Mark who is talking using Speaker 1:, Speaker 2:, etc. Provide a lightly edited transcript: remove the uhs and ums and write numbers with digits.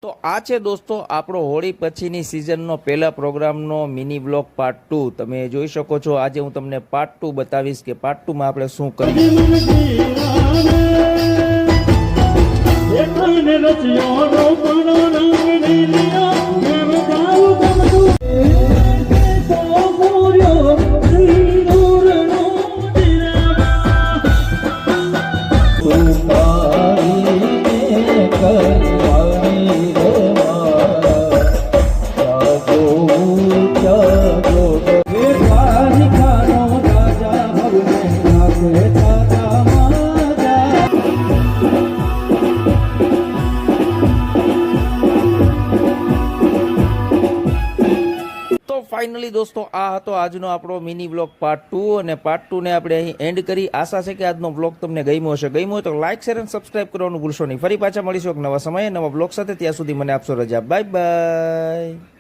Speaker 1: તો આ છે દોસ્તો આપણો હોળી પછીની સિઝનનો પહેલા પ્રોગ્રામનો મિની બ્લોગ પાર્ટ 2 તમે જોઈ શકો છો। આજે હું તમને પાર્ટ 2 બતાવીશ કે પાર્ટ 2 માં આપણે શું કરીશું। ફાઇનલી દોસ્તો આ હતો આજનો આપણો મિની બ્લોગ પાર્ટ 2 અને પાર્ટ 2 ને આપણે અહીં એન્ડ કરી। આશા છે કે આજનો બ્લોગ તમને ગમ્યો હશે। ગમ્યો હોય તો લાઇક શેર અને સબસ્ક્રાઇબ કરવાનું ભૂલશો નહીં। ફરી પાછા મળીશું એક નવા સમયે નવા બ્લોગ સાથે। ત્યાં સુધી મને આપશો રજા। Bye bye.